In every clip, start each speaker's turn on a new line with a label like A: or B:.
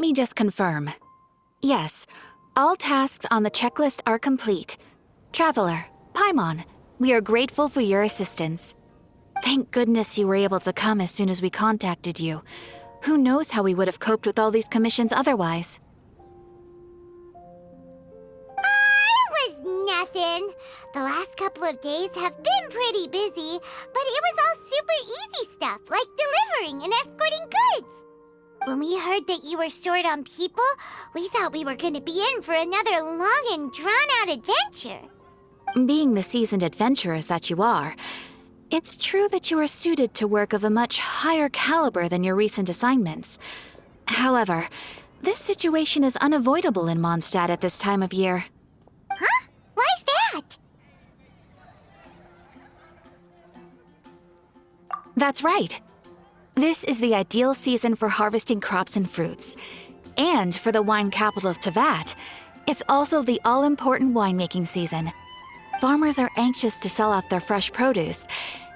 A: me just confirm. Yes, all tasks on the checklist are complete. Traveler, Paimon, we are grateful for your assistance. Thank goodness you were able to come as soon as we contacted you. Who knows how we would have coped with all these commissions otherwise?
B: It was nothing. The last couple of days have been pretty busy, but it was all super easy stuff, like delivering and escorting goods. When we heard that you were short on people, we thought we were going to be in for another long and drawn-out adventure.
A: Being the seasoned adventurers that you are, it's true that you are suited to work of a much higher caliber than your recent assignments. However, this situation is unavoidable in Mondstadt at this time of year.
B: Huh? Why's that?
A: That's right. This is the ideal season for harvesting crops and fruits. And for the wine capital of Teyvat, it's also the all-important winemaking season. Farmers are anxious to sell off their fresh produce,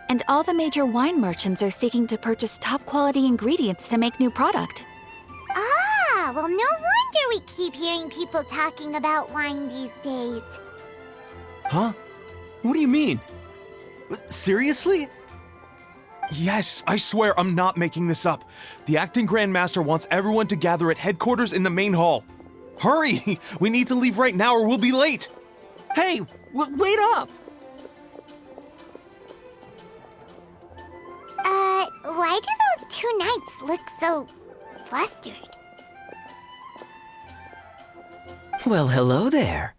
A: and all the major wine merchants are seeking to purchase top-quality ingredients to make new product.
B: Ah, well, no wonder we keep hearing people talking about wine these days.
C: Huh? What do you mean? Seriously? Yes, I swear I'm not making this up. The acting Grand Master wants everyone to gather at headquarters in the main hall. Hurry! We need to leave right now or we'll be late! Hey, wait up!
B: Why do those two knights look so flustered?
D: Well, hello there.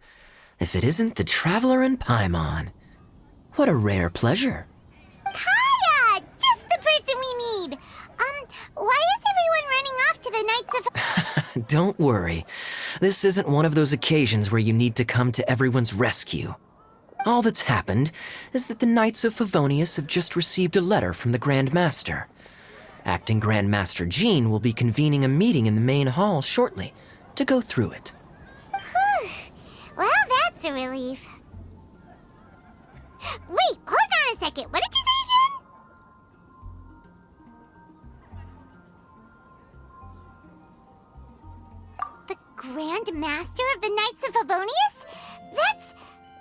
D: If it isn't the Traveler and Paimon. What a rare pleasure.
B: Kaya! Just the person we need! Why is everyone running off to the Knights of...
D: Don't worry. This isn't one of those occasions where you need to come to everyone's rescue. All that's happened is that the Knights of Favonius have just received a letter from the Grand Master. Acting Grand Master Jean will be convening a meeting in the main hall shortly to go through it.
B: Well, that's a relief. Wait, hold on a second. What did you say again? The Grand Master of the Knights of Favonius?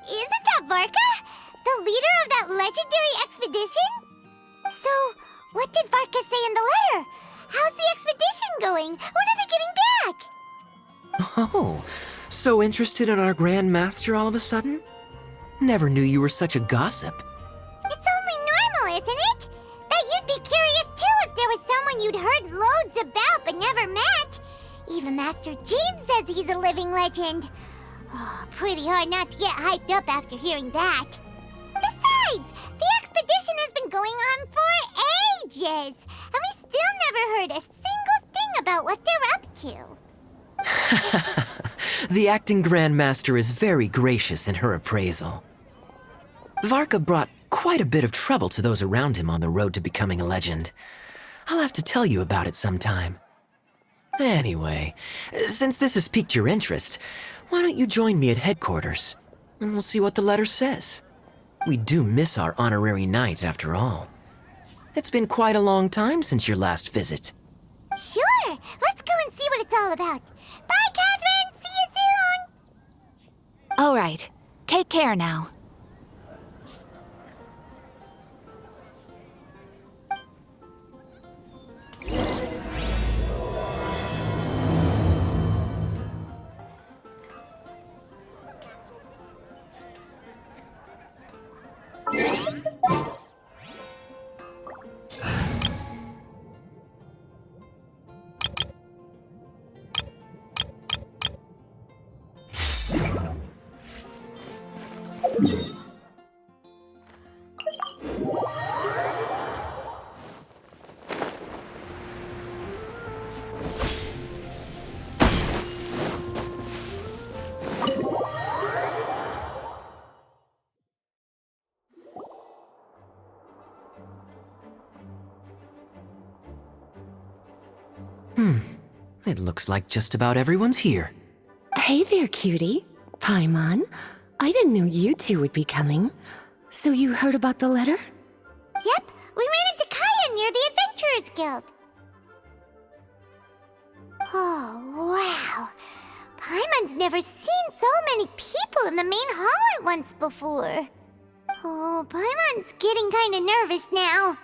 B: Isn't that Varka? The leader of that legendary expedition? So, what did Varka say in the letter? How's the expedition going? When are they getting back?
D: Oh, so interested in our Grand Master all of a sudden? Never knew you were such a gossip.
B: It's only normal, isn't it? Bet you'd be curious too if there was someone you'd heard loads about but never met. Even Master Jean says he's a living legend. Oh, pretty hard not to get hyped up after hearing that. Besides, the expedition has been going on for ages, and we still never heard a single thing about what they're up to.
D: The acting Grand Master is very gracious in her appraisal. Varka brought quite a bit of trouble to those around him on the road to becoming a legend. I'll have to tell you about it sometime. Anyway, since this has piqued your interest, why don't you join me at headquarters, and we'll see what the letter says. We do miss our honorary knight, after all. It's been quite a long time since your last visit.
B: Sure, let's go and see what it's all about. Bye, Catherine! See you soon!
A: All right, take care now.
D: It looks like just about everyone's here.
E: Hey there, cutie. Paimon. I didn't know you two would be coming. So you heard about the letter?
B: Yep, we ran into Kaya near the Adventurers Guild. Oh, wow. Paimon's never seen so many people in the main hall at once before. Oh, Paimon's getting kinda nervous now.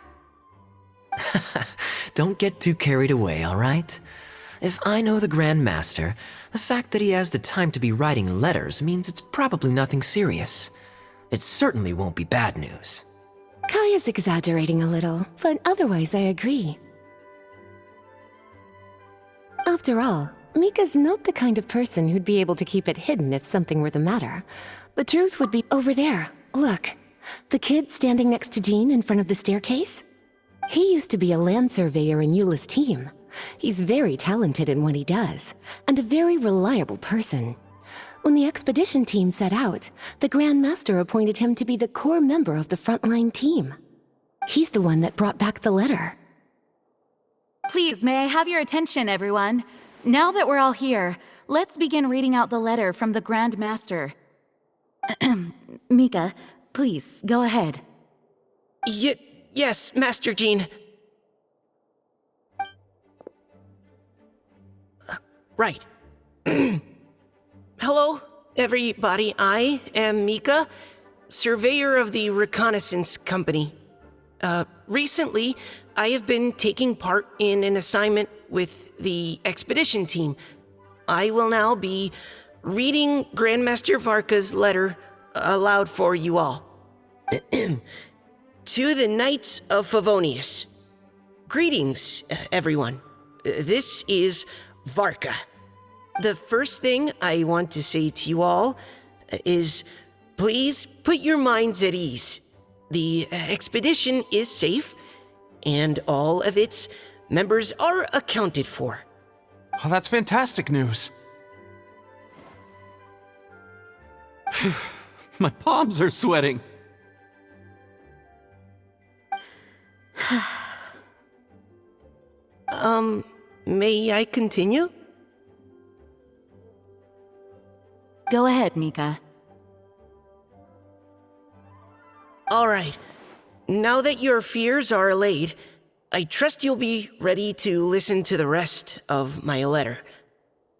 D: Don't get too carried away, all right? If I know the Grand Master, the fact that he has the time to be writing letters means it's probably nothing serious. It certainly won't be bad news.
E: Kaya's exaggerating a little, but otherwise I agree. After all, Mika's not the kind of person who'd be able to keep it hidden if something were the matter. The truth would be over there. Look, the kid standing next to Jean in front of the staircase? He used to be a land surveyor in Eula's team. He's very talented in what he does, and a very reliable person. When the expedition team set out, the Grand Master appointed him to be the core member of the frontline team. He's the one that brought back the letter.
A: Please, may I have your attention, everyone? Now that we're all here, let's begin reading out the letter from the Grand Master. Mika, please, go ahead.
F: Yes, Master Jean. Right. Hello, everybody. I am Mika, surveyor of the Reconnaissance Company. Recently, I have been taking part in an assignment with the expedition team. I will now be reading Grandmaster Varka's letter aloud for you all. To the Knights of Favonius. Greetings, everyone. This is Varka. The first thing I want to say to you all is please put your minds at ease. The expedition is safe, and all of its members are accounted for.
C: Oh, that's fantastic news. My palms are sweating.
F: May I continue?
A: Go ahead, Mika.
F: All right. Now that your fears are allayed, I trust you'll be ready to listen to the rest of my letter.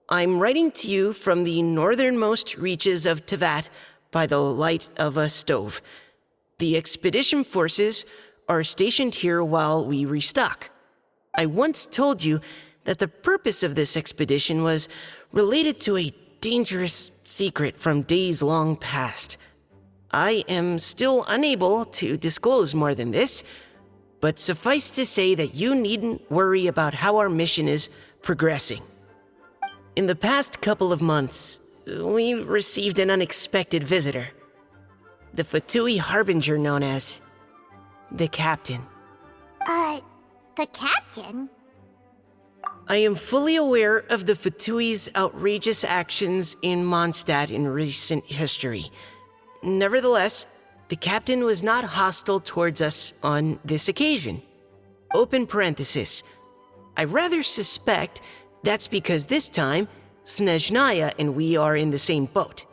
F: I'm writing to you from the northernmost reaches of Tevat by the light of a stove. The expedition forces are stationed here while we restock. I once told you that the purpose of this expedition was related to a dangerous secret from days long past. I am still unable to disclose more than this, but suffice to say that you needn't worry about how our mission is progressing. In the past couple of months, we received an unexpected visitor. The Fatui Harbinger known as the Captain.
B: The captain?
F: I am fully aware of the Fatui's outrageous actions in Mondstadt in recent history. Nevertheless, the captain was not hostile towards us on this occasion. Open parenthesis. I rather suspect that's because this time, Snezhnaya and we are in the same boat.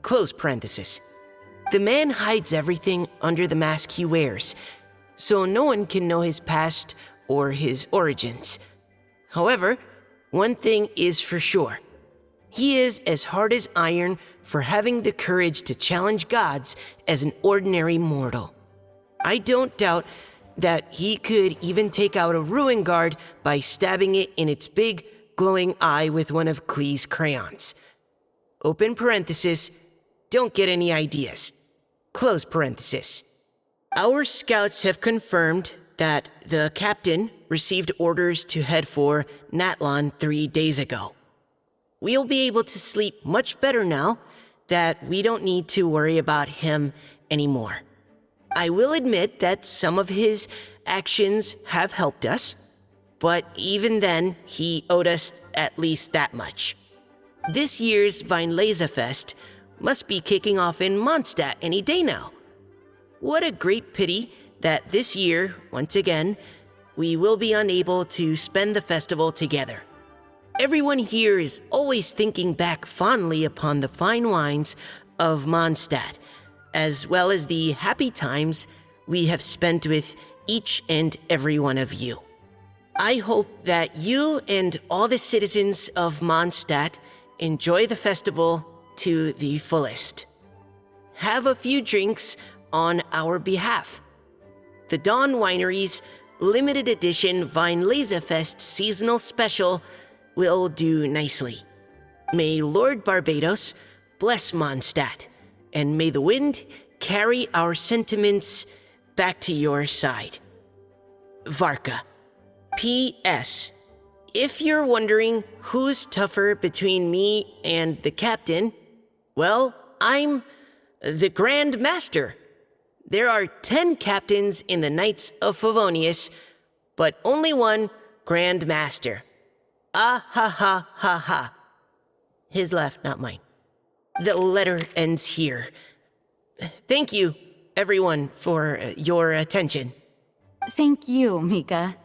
F: Close parenthesis. The man hides everything under the mask he wears, so no one can know his past or his origins. However, one thing is for sure. He is as hard as iron for having the courage to challenge gods as an ordinary mortal. I don't doubt that he could even take out a ruin guard by stabbing it in its big, glowing eye with one of Klee's crayons. Open parenthesis, don't get any ideas. Close parenthesis. Our scouts have confirmed that the captain received orders to head for Natlon 3 days ago. We'll be able to sleep much better now that we don't need to worry about him anymore. I will admit that some of his actions have helped us, but even then, he owed us at least that much. This year's Weinlesefest must be kicking off in Mondstadt any day now. What a great pity that this year, once again, we will be unable to spend the festival together. Everyone here is always thinking back fondly upon the fine wines of Mondstadt, as well as the happy times we have spent with each and every one of you. I hope that you and all the citizens of Mondstadt enjoy the festival to the fullest. Have a few drinks on our behalf. The Dawn Winery's limited edition Weinlesefest seasonal special will do nicely. May Lord Barbados bless Mondstadt, and may the wind carry our sentiments back to your side. Varka. P.S. If you're wondering who's tougher between me and the captain, well, I'm the Grand Master. There are 10 captains in the Knights of Favonius, but only one Grand Master. Ah ha ha ha ha. His laugh, not mine. The letter ends here. Thank you, everyone, for your attention.
A: Thank you, Mika.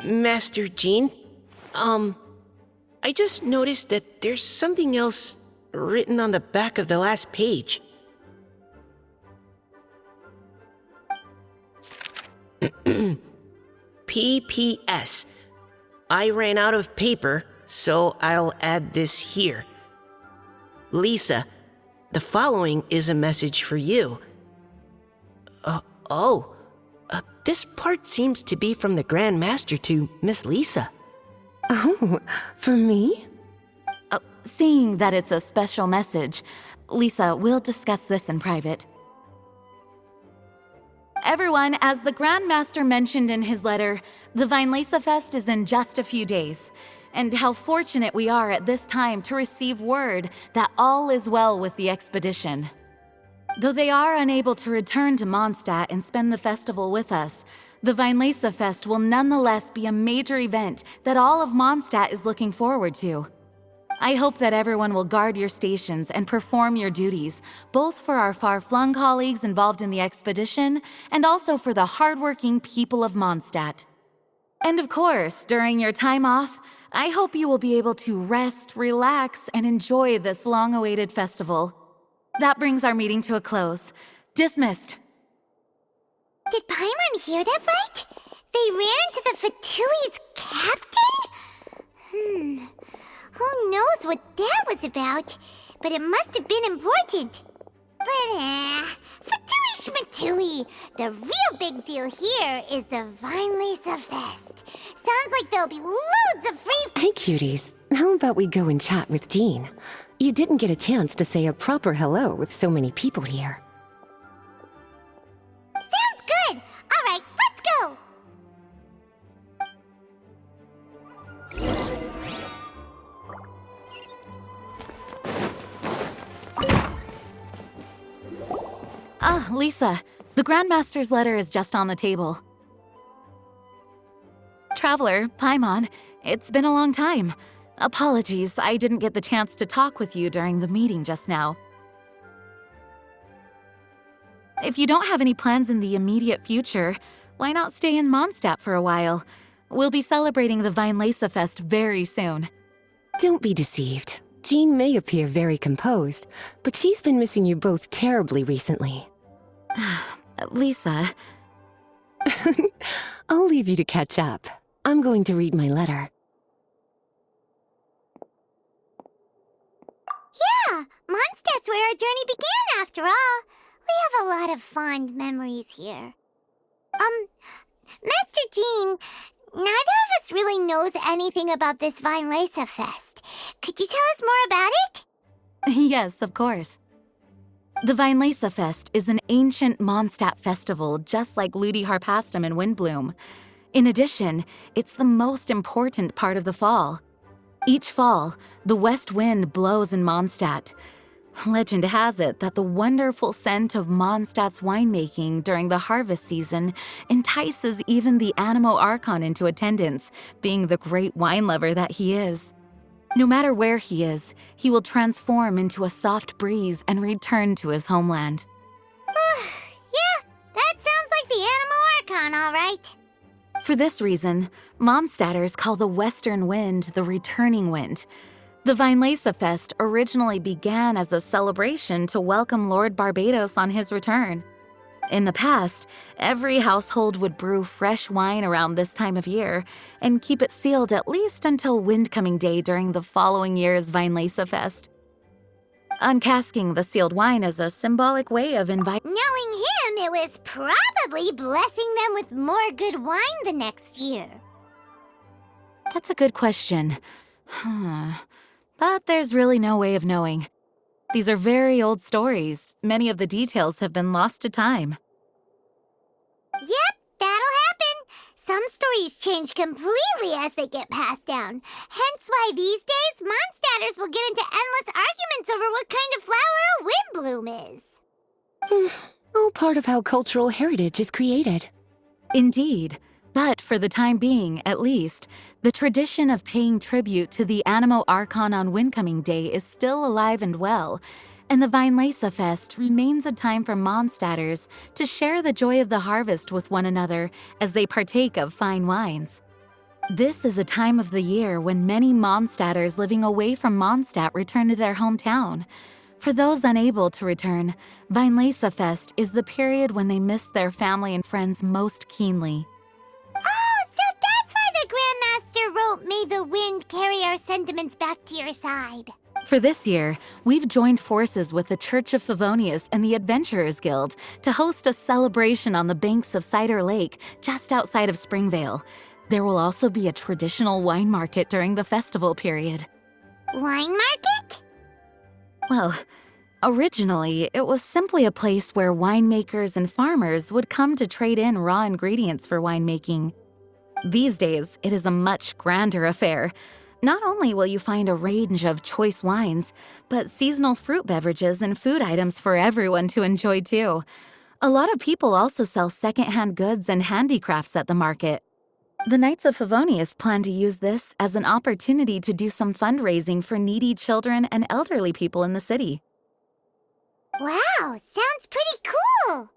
F: Master Jean, I just noticed that there's something else written on the back of the last page. P.P.S. I ran out of paper, so I'll add this here. Lisa, the following is a message for you. This part seems to be from the Grand Master to Miss Lisa.
E: Oh, for me?
A: Seeing that it's a special message, Lisa, we'll discuss this in private. Everyone, as the Grand Master mentioned in his letter, the Weinlesefest is in just a few days. And how fortunate we are at this time to receive word that all is well with the expedition. Though they are unable to return to Mondstadt and spend the festival with us, the Weinlesefest will nonetheless be a major event that all of Mondstadt is looking forward to. I hope that everyone will guard your stations and perform your duties, both for our far-flung colleagues involved in the expedition and also for the hardworking people of Mondstadt. And of course, during your time off, I hope you will be able to rest, relax, and enjoy this long-awaited festival. That brings our meeting to a close. Dismissed.
B: Did Paimon hear that right? They ran into the Fatui's captain? Who knows what that was about? But it must have been important. But, Fatui Schmatui! The real big deal here is the Weinlesefest. Sounds like there'll be loads of free—
E: Hey, cuties. How about we go and chat with Jean? You didn't get a chance to say a proper hello with so many people here.
B: Sounds good! Alright, let's go!
A: Ah, Lisa, the Grand Master's letter is just on the table. Traveler, Paimon, it's been a long time. Apologies, I didn't get the chance to talk with you during the meeting just now. If you don't have any plans in the immediate future, why not stay in Mondstadt for a while? We'll be celebrating the Weinlesefest very soon.
E: Don't be deceived. Jean may appear very composed, but she's been missing you both terribly recently.
A: Lisa.
E: I'll leave you to catch up. I'm going to read my letter.
B: Yeah, Mondstadt's where our journey began after all. We have a lot of fond memories here. Master Jean, neither of us really knows anything about this Weinlesefest. Could you tell us more about it?
A: Yes, of course. The Weinlesefest is an ancient Mondstadt festival just like Ludi Harpastum and Windbloom. In addition, it's the most important part of the fall. Each fall, the west wind blows in Mondstadt. Legend has it that the wonderful scent of Mondstadt's winemaking during the harvest season entices even the Animo Archon into attendance, being the great wine lover that he is. No matter where he is, he will transform into a soft breeze and return to his homeland.
B: Yeah, that sounds like the Animo Archon, all right.
A: For this reason, Mondstadters call the western wind the returning wind. The Weinlesefest originally began as a celebration to welcome Lord Barbados on his return. In the past, every household would brew fresh wine around this time of year and keep it sealed at least until Windcoming Day during the following year's Weinlese Fest. Uncasking the sealed wine is a symbolic way of inviting.
B: Knowing him, it was probably blessing them with more good wine the next year.
A: That's a good question. But there's really no way of knowing. These are very old stories. Many of the details have been lost to time.
B: Yep, that'll happen. Some stories change completely as they get passed down. Hence why these days, Mondstadters will get into endless arguments over what kind of flower a windbloom is.
E: All part of how cultural heritage is created.
A: Indeed. But for the time being, at least, the tradition of paying tribute to the Animo Archon on Windcoming Day is still alive and well, and the Weinlese Fest remains a time for Mondstadters to share the joy of the harvest with one another as they partake of fine wines. This is a time of the year when many Mondstadters living away from Mondstadt return to their hometown. For those unable to return, Weinlese Fest is the period when they miss their family and friends most keenly.
B: Oh, so that's why the Grandmaster wrote, "May the wind carry our sentiments back to your side."
A: For this year, we've joined forces with the Church of Favonius and the Adventurers Guild to host a celebration on the banks of Cider Lake, just outside of Springvale. There will also be a traditional wine market during the festival period.
B: Wine market?
A: Well, originally, it was simply a place where winemakers and farmers would come to trade in raw ingredients for winemaking. These days, it is a much grander affair. Not only will you find a range of choice wines, but seasonal fruit beverages and food items for everyone to enjoy too. A lot of people also sell secondhand goods and handicrafts at the market. The Knights of Favonius plan to use this as an opportunity to do some fundraising for needy children and elderly people in the city.
B: Wow, sounds pretty cool.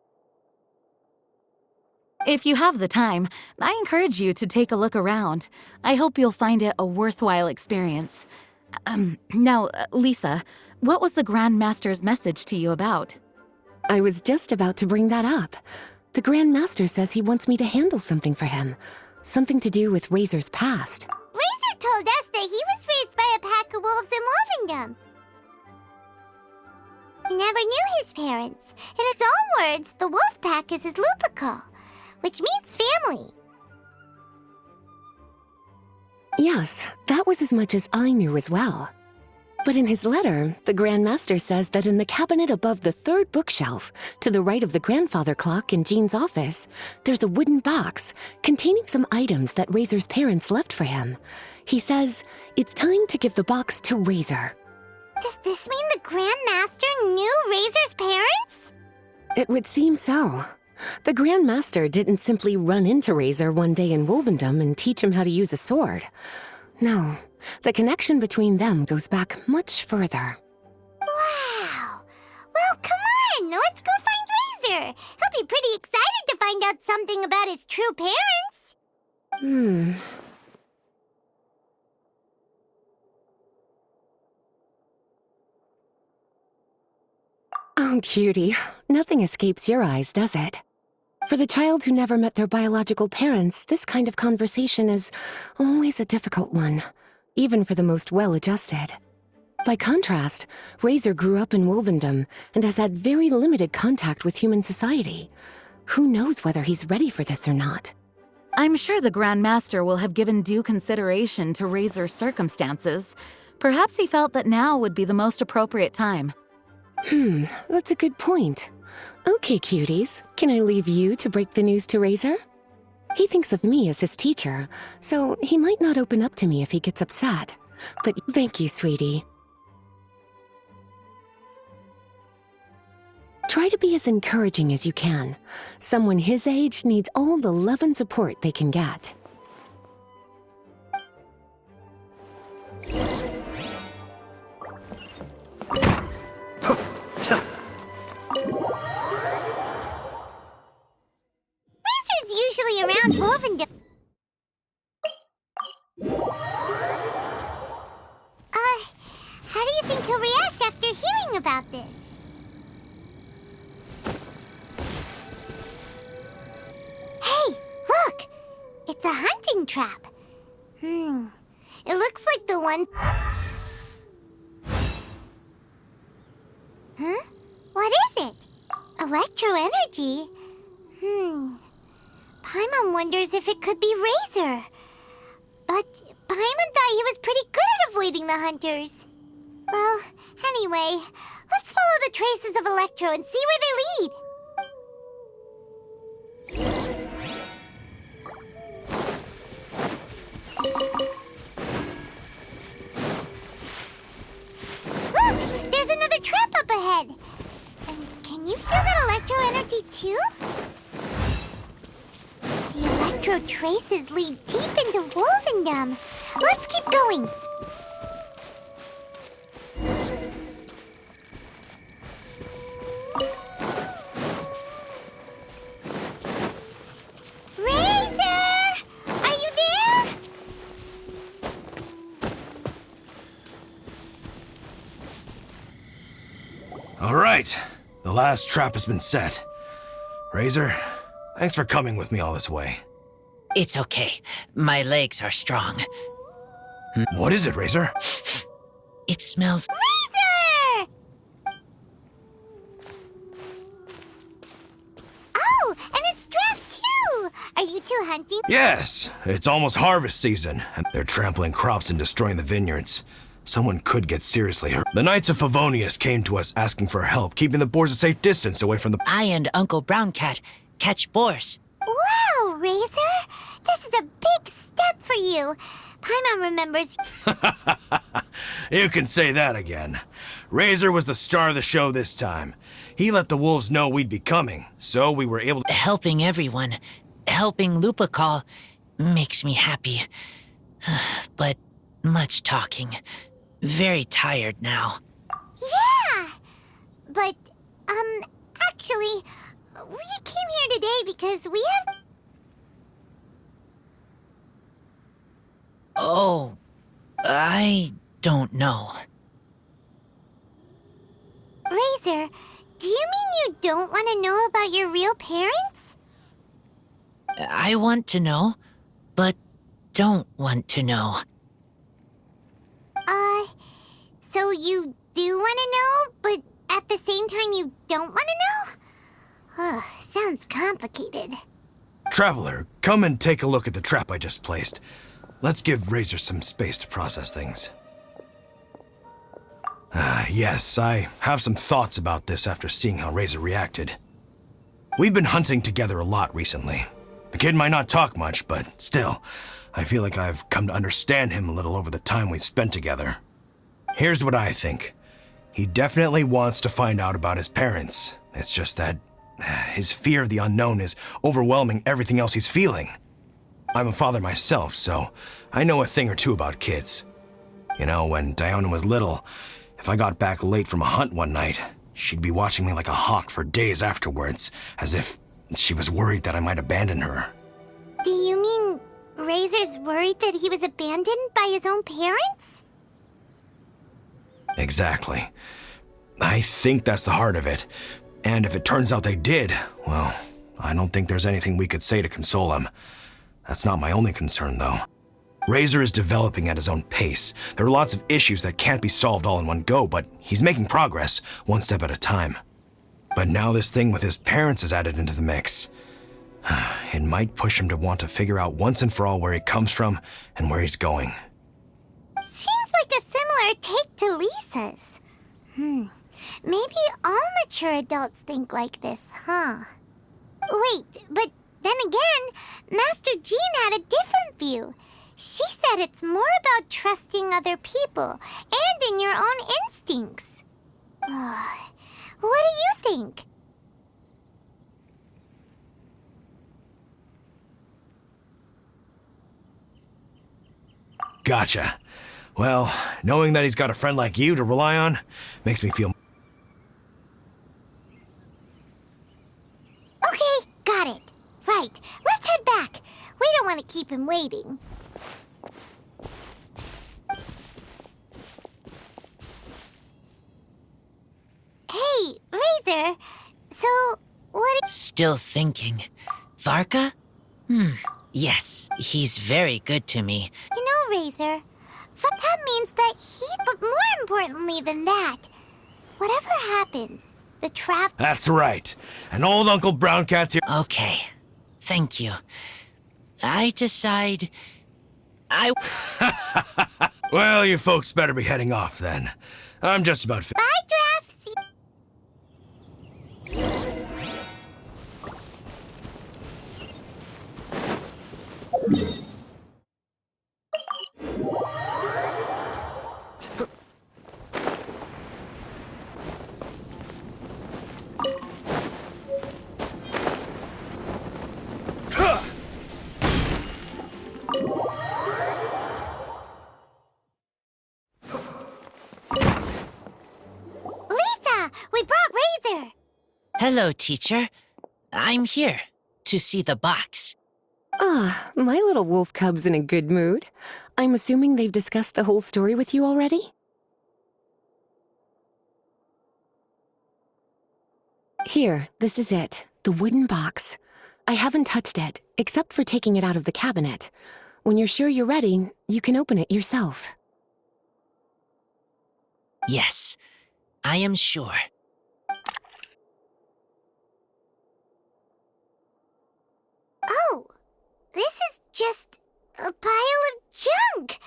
A: If you have the time, I encourage you to take a look around. I hope you'll find it a worthwhile experience. Now, Lisa, what was the Grand Master's message to you about?
E: I was just about to bring that up. The Grand Master says he wants me to handle something for him. Something to do with Razor's past.
B: Razor told us that he was raised by a pack of wolves in Wolvendom. He never knew his parents. In his own words, the wolf pack is his lupical, which means family.
E: Yes, that was as much as I knew as well. But in his letter, the Grand Master says that in the cabinet above the third bookshelf, to the right of the grandfather clock in Jean's office, there's a wooden box containing some items that Razor's parents left for him. He says it's time to give the box to Razor.
B: Does this mean the Grand Master knew Razor's parents?
E: It would seem so. The Grand Master didn't simply run into Razor one day in Wolvendom and teach him how to use a sword. No, the connection between them goes back much further.
B: Wow. Well, come on, let's go find Razor. He'll be pretty excited to find out something about his true parents.
E: Oh, cutie. Nothing escapes your eyes, does it? For the child who never met their biological parents, this kind of conversation is always a difficult one, even for the most well-adjusted. By contrast, Razor grew up in Wolvendom and has had very limited contact with human society. Who knows whether he's ready for this or not?
A: I'm sure the Grand Master will have given due consideration to Razor's circumstances. Perhaps he felt that now would be the most appropriate time.
E: That's a good point. Okay, cuties, can I leave you to break the news to Razor? He thinks of me as his teacher, so he might not open up to me if he gets upset. But thank you, sweetie. Try to be as encouraging as you can. Someone his age needs all the love and support they can get.
B: Razor's usually around Wolvendom. How do you think he'll react after hearing about this? it's a hunting trap. It looks like the one... Huh? What is it? Electro energy? Paimon wonders if it could be Razor. But Paimon thought he was pretty good at avoiding the hunters. Well, anyway, let's follow the traces of Electro and see where they lead. Look! There's another trap up ahead! And can you feel that Electro energy too? The Electro traces lead deep into Wolvendom. Let's keep going! Razor! Are you there?
G: All right, the last trap has been set. Razor, thanks for coming with me all this way.
D: It's okay. My legs are strong.
G: What is it, Razor?
D: It smells...
B: Razor! Oh, and it's draft too! Are you two hunting?
G: Yes, it's almost harvest season, and they're trampling crops and destroying the vineyards. Someone could get seriously hurt. The Knights of Favonius came to us asking for help, keeping the boars a safe distance away from the...
H: I and Uncle Brown Cat catch boars.
B: Wow, Razor! This is a big step for you. Paimon remembers...
G: You can say that again. Razor was the star of the show this time. He let the wolves know we'd be coming, so we were able to...
H: Helping everyone, helping Lupical, makes me happy. But much talking. Very tired now.
B: Yeah! But, actually, we came here today because we have...
H: Oh, I don't know.
B: Razor, do you mean you don't want to know about your real parents?
H: I want to know, but don't want to know.
B: So you do want to know, but at the same time you don't want to know? Sounds complicated.
G: Traveler, come and take a look at the trap I just placed. Let's give Razor some space to process things. Yes, I have some thoughts about this after seeing how Razor reacted. We've been hunting together a lot recently. The kid might not talk much, but still, I feel like I've come to understand him a little over the time we've spent together. Here's what I think. He definitely wants to find out about his parents. It's just that his fear of the unknown is overwhelming everything else he's feeling. I'm a father myself, so I know a thing or two about kids. You know, when Diona was little, if I got back late from a hunt one night, she'd be watching me like a hawk for days afterwards, as if she was worried that I might abandon her.
B: Do you mean Razor's worried that he was abandoned by his own parents?
G: Exactly. I think that's the heart of it. And if it turns out they did, well, I don't think there's anything we could say to console him. That's not my only concern, though. Razor is developing at his own pace. There are lots of issues that can't be solved all in one go, but he's making progress, one step at a time. But now this thing with his parents is added into the mix. It might push him to want to figure out once and for all where he comes from and where he's going.
B: Seems like a similar take to Lisa's. Maybe all mature adults think like this, huh? Wait, but then again, Master Jean had a different view. She said it's more about trusting other people and in your own instincts. What do you think?
G: Gotcha. Well, knowing that he's got a friend like you to rely on makes me feel...
B: Okay, got it. Right, let's head back. We don't want to keep him waiting. Hey, Razor. So, what...
H: Still thinking. Varka? Yes, he's very good to me.
B: You know, Razor, that means that but more importantly than that, whatever happens, the trap...
G: That's right. And old Uncle Brown Cat's here.
H: Okay, thank you. I decide...
G: Well, you folks better be heading off then. I'm just about
B: Bye, Draftsy! Lisa, we brought Razor!
H: Hello, teacher. I'm here to see the box.
E: Ah, my little wolf cub's in a good mood. I'm assuming they've discussed the whole story with you already? Here, this is it. The wooden box. I haven't touched it, except for taking it out of the cabinet. When you're sure you're ready, you can open it yourself.
H: Yes, I am sure.
B: Oh, this is just a pile of junk.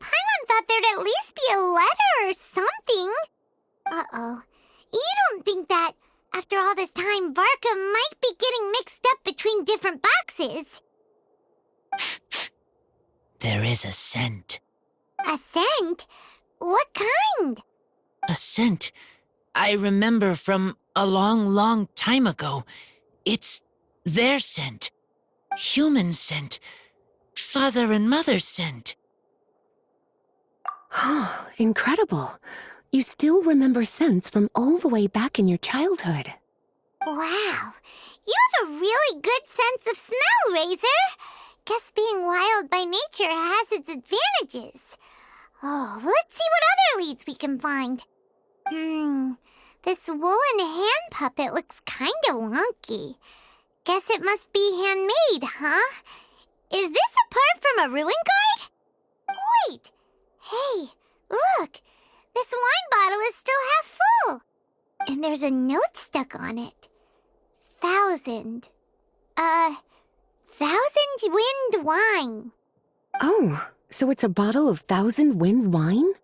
B: Paimon thought there'd at least be a letter or something. Uh-oh. You don't think that, after all this time, Varka might be getting mixed up between different boxes?
H: There is a scent.
B: A scent? What kind?
H: A scent I remember from a long, long time ago. It's their scent. Human scent. Father and mother scent.
E: Oh, incredible. You still remember scents from all the way back in your childhood.
B: Wow. You have a really good sense of smell, Razor. Guess being wild by nature has its advantages. Oh, let's see what other leads we can find. This woolen hand puppet looks kinda wonky. Guess it must be handmade, huh? Is this a part from a ruin guard? Wait! Hey, look! This wine bottle is still half full! And there's a note stuck on it. 1,000 wind wine.
E: Oh, so it's a bottle of 1,000 wind wine?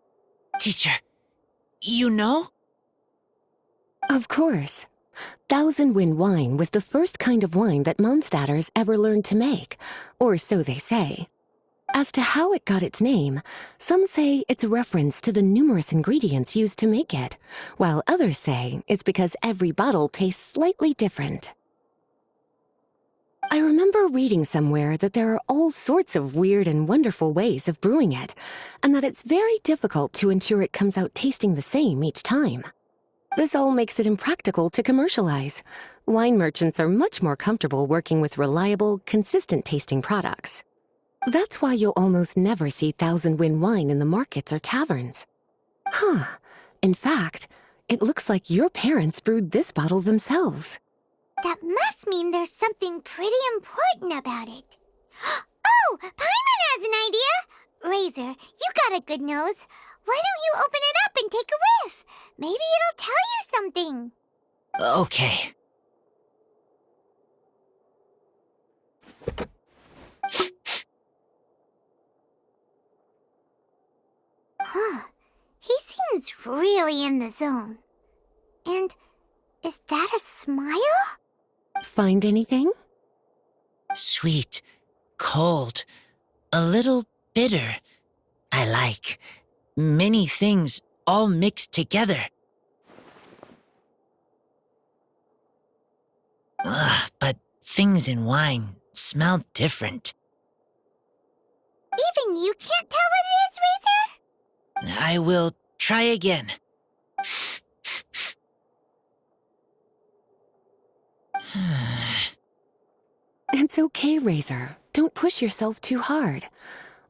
H: Teacher, you know?
E: Of course. 1,000 wind wine was the first kind of wine that Mondstadters ever learned to make, or so they say. As to how it got its name, some say it's a reference to the numerous ingredients used to make it, while others say it's because every bottle tastes slightly different. I remember reading somewhere that there are all sorts of weird and wonderful ways of brewing it, and that it's very difficult to ensure it comes out tasting the same each time. This all makes it impractical to commercialize. Wine merchants are much more comfortable working with reliable, consistent-tasting products. That's why you'll almost never see 1,000 wind wine in the markets or taverns. Huh. In fact, it looks like your parents brewed this bottle themselves.
B: That must mean there's something pretty important about it. Oh, Paimon has an idea! Razor, you got a good nose. Why don't you open it up and take a whiff? Maybe it'll tell you something.
H: Okay.
B: Huh. He seems really in the zone. And is that a smile?
E: Find anything?
H: Sweet, cold, a little bitter. I like. Many things all mixed together. But things in wine smell different.
B: Even you can't tell what it is, Razor?
H: I will try again.
E: It's okay, Razor. Don't push yourself too hard.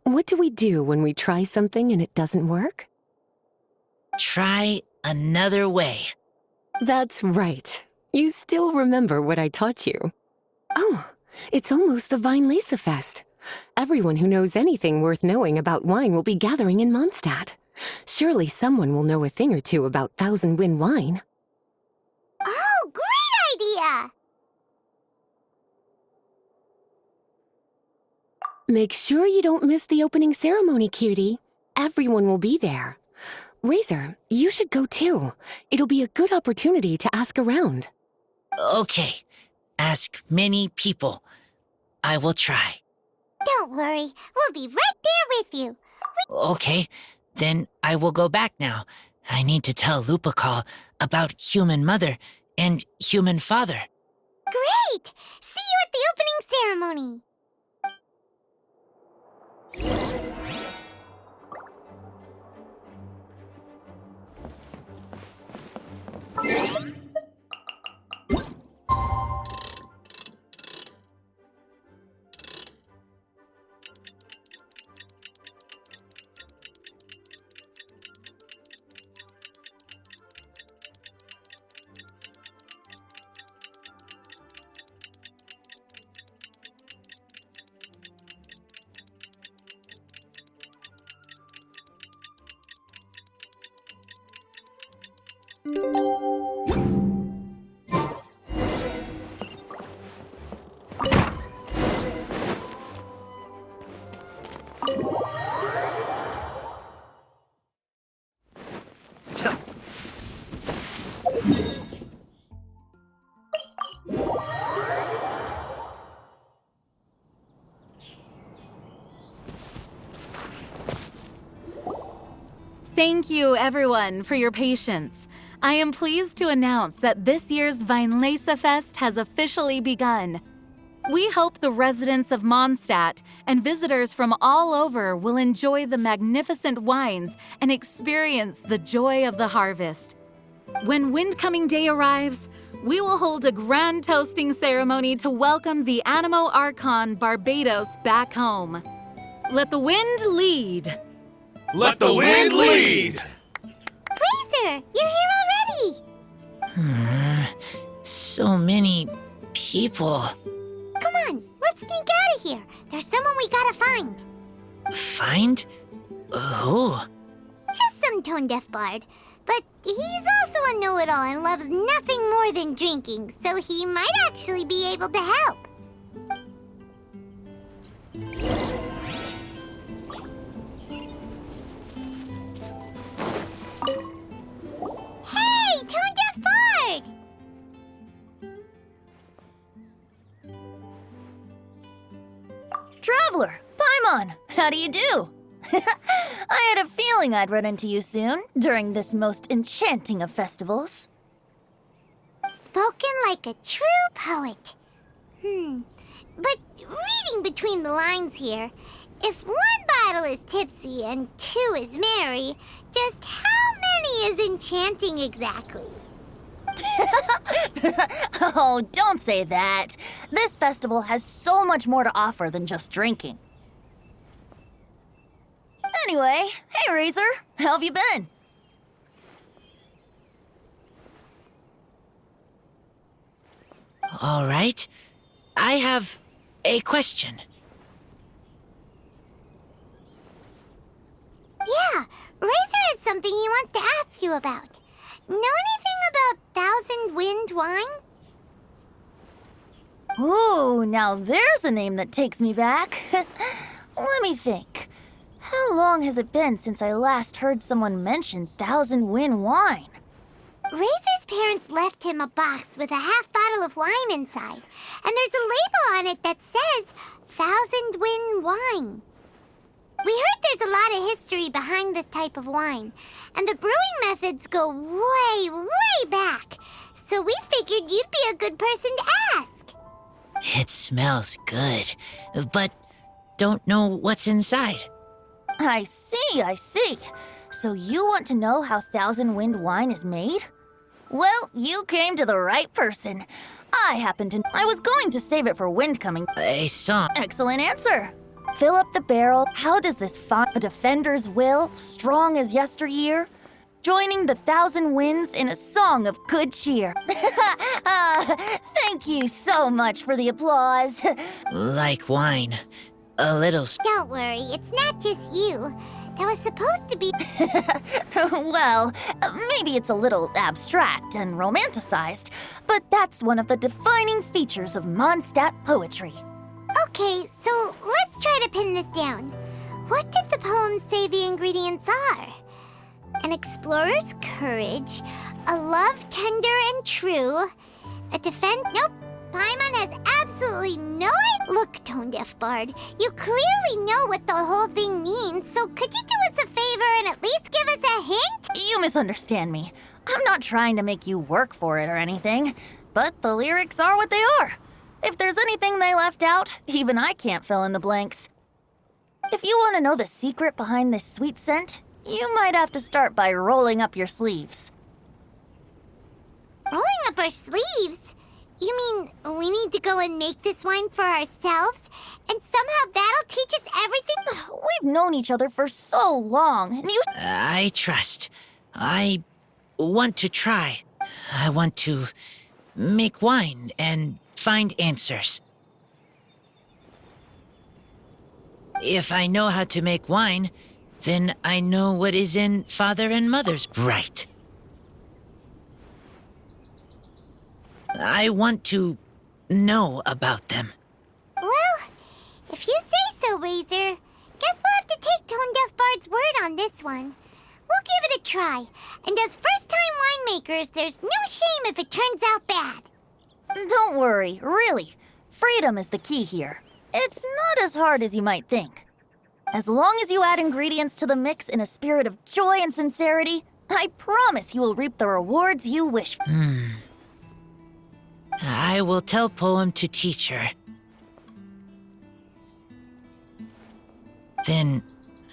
E: What do we do when we try something and it doesn't work?
H: Try another way.
E: That's right. You still remember what I taught you. Oh, It's almost the Weinlese Fest. Everyone who knows anything worth knowing about wine will be gathering in Mondstadt. Surely someone will know a thing or two about Thousand Wind wine.
B: Oh, great idea!
E: Make sure you don't miss the opening ceremony, cutie. Everyone will be there. Razor, you should go too. It'll be a good opportunity to ask around.
H: Okay. Ask many people. I will try.
B: Don't worry, we'll be right there with you.
H: Okay, then I will go back now. I need to tell Lupercal about Human Mother and Human Father.
B: Great! See you at the opening ceremony.
A: Thank you, everyone, for your patience. I am pleased to announce that this year's Weinlese Fest has officially begun. We hope the residents of Mondstadt and visitors from all over will enjoy the magnificent wines and experience the joy of the harvest. When Windcoming Day arrives, we will hold a grand toasting ceremony to welcome the Animo Archon Barbados back home. Let the wind lead.
C: Let the wind lead!
B: Razor, you're here already!
H: So many people.
B: Come on, let's sneak out of here. There's someone we gotta find.
H: Find? Who?
B: Just some tone-deaf bard. But he's also a know-it-all and loves nothing more than drinking, so he might actually be able to help. Hey, tone-deaf bard!
I: Traveler, Paimon, how do you do? I had a feeling I'd run into you soon, during this most enchanting of festivals.
B: Spoken like a true poet. But reading between the lines here, if one bottle is tipsy and two is merry, just how many is enchanting exactly?
I: Oh, don't say that. This festival has so much more to offer than just drinking. Anyway, hey Razor, how have you been?
H: All right. I have a question.
B: Yeah, Razor has something he wants to ask you about. Know anything about Thousand Wind wine?
I: Ooh, now there's a name that takes me back. Let me think. How long has it been since I last heard someone mention Thousand Wind wine?
B: Razor's parents left him a box with a half bottle of wine inside, and there's a label on it that says Thousand Wind wine. We heard there's a lot of history behind this type of wine, and the brewing methods go way, way back, so we figured you'd be a good person to ask.
H: It smells good, but don't know what's inside.
I: I see. So you want to know how Thousand Wind wine is made? Well, you came to the right person. I was going to save it for Windcoming.
H: I saw.
I: Excellent answer. Fill up the barrel. How does this find a defender's will, strong as yesteryear? joining the 1,000 winds in a song of good cheer. Thank you so much for the applause.
H: Like wine. A little.
B: Don't worry, it's not just you. That was supposed to be.
I: Well, maybe it's a little abstract and romanticized, but that's one of the defining features of Mondstadt poetry.
B: Okay, so let's try to pin this down. What did the poem say the ingredients are? An explorer's courage, a love tender and true, a defense. Nope, Paimon has absolutely no. Look, Tone Deaf Bard, you clearly know what the whole thing means, so could you do us a favor and at least give us a hint?
I: You misunderstand me. I'm not trying to make you work for it or anything, but the lyrics are what they are. If there's anything they left out, even I can't fill in the blanks. If you want to know the secret behind this sweet scent, you might have to start by rolling up your sleeves.
B: Rolling up our sleeves? You mean we need to go and make this wine for ourselves? And somehow that'll teach us everything?
I: We've known each other for so long, and you...
H: I trust. I want to try. I want to make wine and find answers. If I know how to make wine, then I know what is in Father and Mother's right. I want to know about them.
B: Well, if you say so, Razor, guess we'll have to take Tone Deaf Bard's word on this one. We'll give it a try, and as first-time winemakers, there's no shame if it turns out bad.
I: Don't worry, really. Freedom is the key here. It's not as hard as you might think. As long as you add ingredients to the mix in a spirit of joy and sincerity, I promise you will reap the rewards you wish for.
H: I will tell Poem to teach her. Then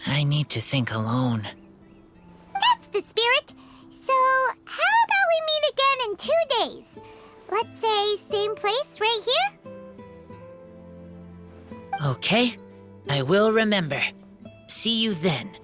H: I need to think alone.
B: That's the spirit. So, how about we meet again in 2 days? Let's say same place right here?
H: Okay, I will remember. See you then.